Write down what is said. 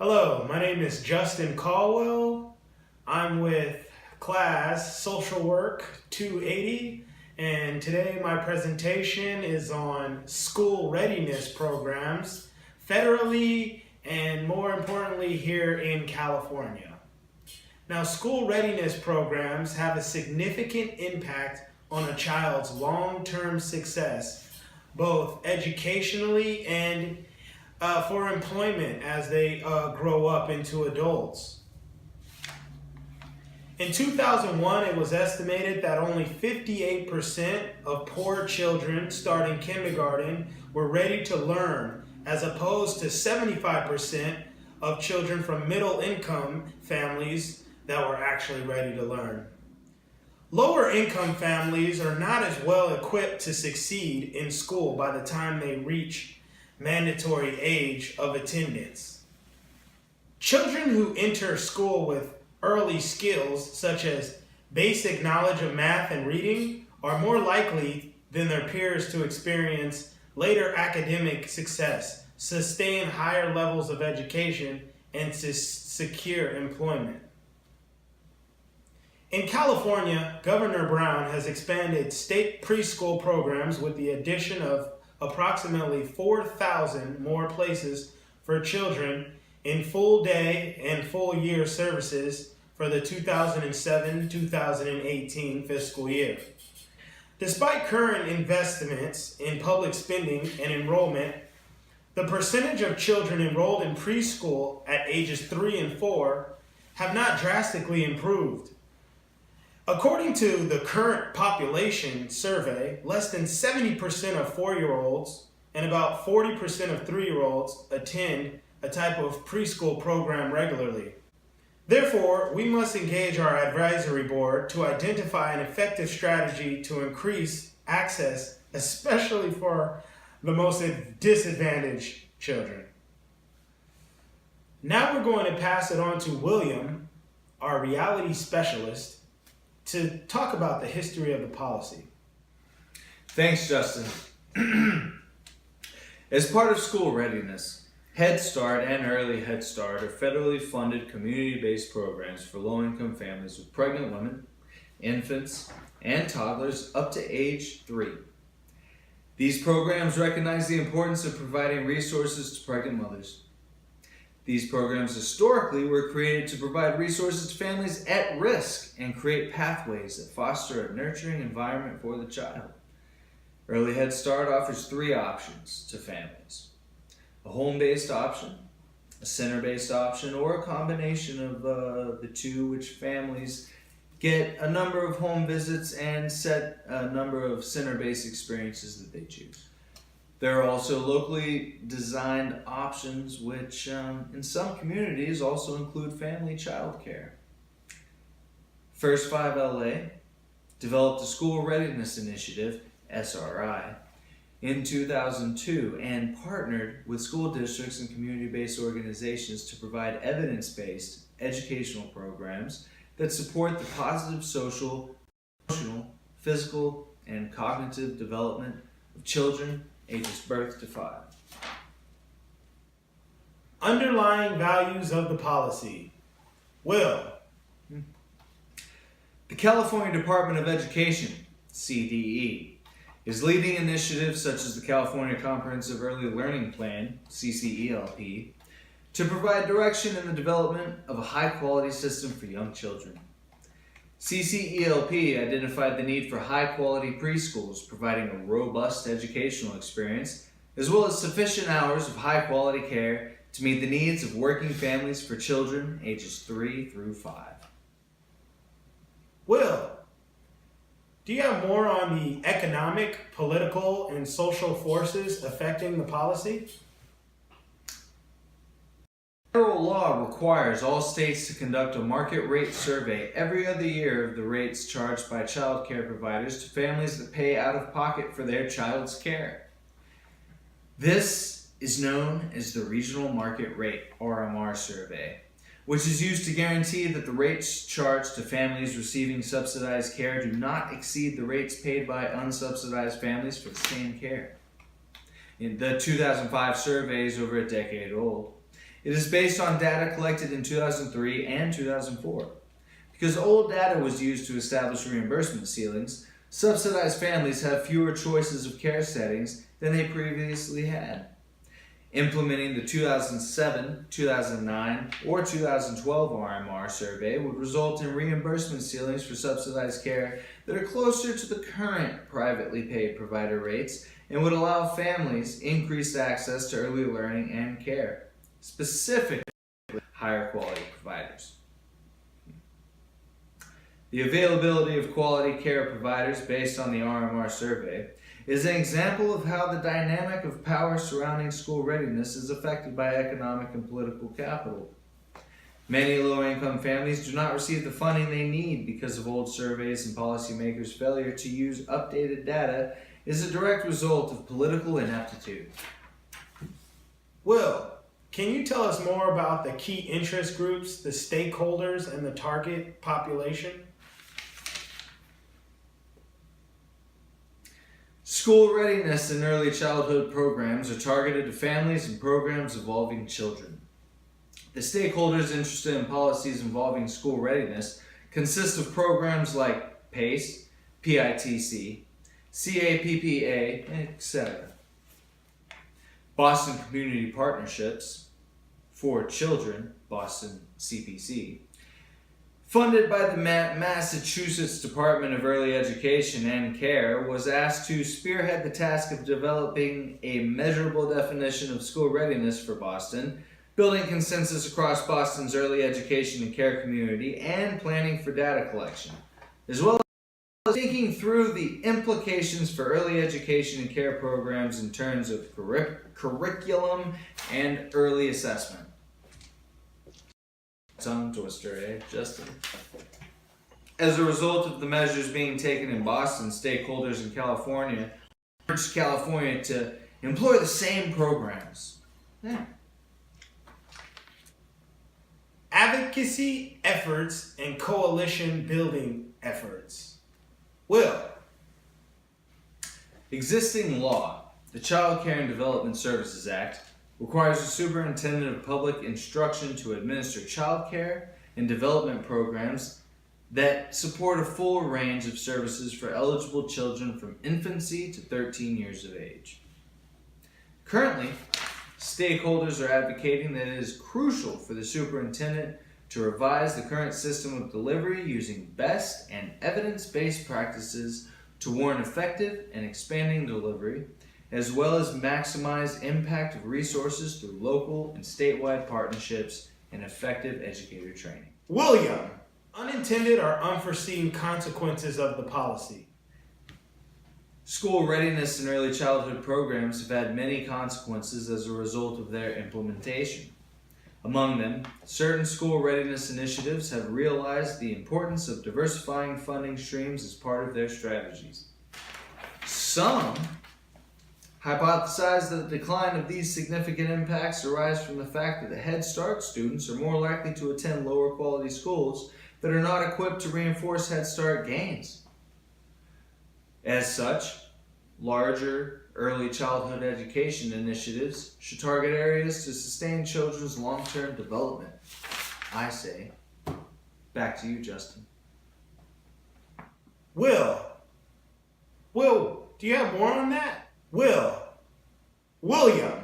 Hello, my name is Justin Caldwell. I'm with class Social Work 280, and today my presentation is on school readiness programs, federally and more importantly here in California. Now, school readiness programs have a significant impact on a child's long-term success, both educationally and for employment as they grow up into adults. In 2001, it was estimated that only 58% of poor children starting kindergarten were ready to learn, as opposed to 75% of children from middle-income families that were actually ready to learn. Lower-income families are not as well equipped to succeed in school by the time they reach mandatory age of attendance. Children who enter school with early skills, such as basic knowledge of math and reading, are more likely than their peers to experience later academic success, sustain higher levels of education, and to secure employment. In California, Governor Brown has expanded state preschool programs with the addition of approximately 4,000 more places for children in full day and full year services for the 2007-2018 fiscal year. Despite current investments in public spending and enrollment, the percentage of children enrolled in preschool at ages 3 and 4 have not drastically improved. According to the current population survey, less than 70% of 4-year-olds and about 40% of 3-year-olds attend a type of preschool program regularly. Therefore, we must engage our advisory board to identify an effective strategy to increase access, especially for the most disadvantaged children. Now we're going to pass it on to William, our reality specialist, to talk about the history of the policy. Thanks, Justin. As part of school readiness, Head Start and Early Head Start are federally funded community-based programs for low-income families with pregnant women, infants, and toddlers up to age 3. These programs recognize the importance of providing resources to pregnant mothers. These programs historically were created to provide resources to families at risk and create pathways that foster a nurturing environment for the child. Early Head Start offers 3 options to families: a home-based option, a center-based option, or a combination of the two, which families get a number of home visits and set a number of center-based experiences that they choose. There are also locally designed options which in some communities also include family child care. First 5 LA developed a School Readiness Initiative, SRI, in 2002 and partnered with school districts and community-based organizations to provide evidence-based educational programs that support the positive social, emotional, physical, and cognitive development of children ages birth to 5. Underlying values of the policy. Will. The California Department of Education, CDE, is leading initiatives such as the California Comprehensive Early Learning Plan, CCELP, to provide direction in the development of a high-quality system for young children. CCELP identified the need for high-quality preschools, providing a robust educational experience, as well as sufficient hours of high-quality care to meet the needs of working families for children ages 3 through 5. Will, do you have more on the economic, political, and social forces affecting the policy? Federal law requires all states to conduct a market rate survey every other year of the rates charged by child care providers to families that pay out of pocket for their child's care. This is known as the Regional Market Rate, RMR survey, which is used to guarantee that the rates charged to families receiving subsidized care do not exceed the rates paid by unsubsidized families for the same care. The 2005 survey is over a decade old, It is based on data collected in 2003 and 2004. Because old data was used to establish reimbursement ceilings, subsidized families have fewer choices of care settings than they previously had. Implementing the 2007, 2009, or 2012 RMR survey would result in reimbursement ceilings for subsidized care that are closer to the current privately paid provider rates and would allow families increased access to early learning and care, specifically higher quality providers. The availability of quality care providers based on the RMR survey is an example of how the dynamic of power surrounding school readiness is affected by economic and political capital. Many low-income families do not receive the funding they need because of old surveys, and policymakers' failure to use updated data is a direct result of political ineptitude. Will, can you tell us more about the key interest groups, the stakeholders, and the target population? School readiness and early childhood programs are targeted to families and programs involving children. The stakeholders interested in policies involving school readiness consist of programs like PACE, PITC, CAPPA, etc. Boston Community Partnerships for Children, Boston CPC, funded by the Massachusetts Department of Early Education and Care, was asked to spearhead the task of developing a measurable definition of school readiness for Boston, building consensus across Boston's early education and care community, and planning for data collection, as well as thinking through the implications for early education and care programs in terms of curriculum and early assessment. Tongue twister, eh, Justin? As a result of the measures being taken in Boston, stakeholders in California urged California to employ the same programs. Yeah. Advocacy efforts and coalition building efforts. Will, Existing law, the Child Care and Development Services Act, requires the superintendent of public instruction to administer child care and development programs that support a full range of services for eligible children from infancy to 13 years of age. Currently, stakeholders are advocating that it is crucial for the superintendent to revise the current system of delivery using best and evidence-based practices to warrant effective and expanding delivery, as well as maximize impact of resources through local and statewide partnerships and effective educator training. William, unintended or unforeseen consequences of the policy. School readiness and early childhood programs have had many consequences as a result of their implementation. Among them, certain school readiness initiatives have realized the importance of diversifying funding streams as part of their strategies. Some hypothesize that the decline of these significant impacts arise from the fact that the Head Start students are more likely to attend lower quality schools that are not equipped to reinforce Head Start gains. As such, larger early childhood education initiatives should target areas to sustain children's long-term development. I say, back to you, Justin. Will, do you have more on that? William,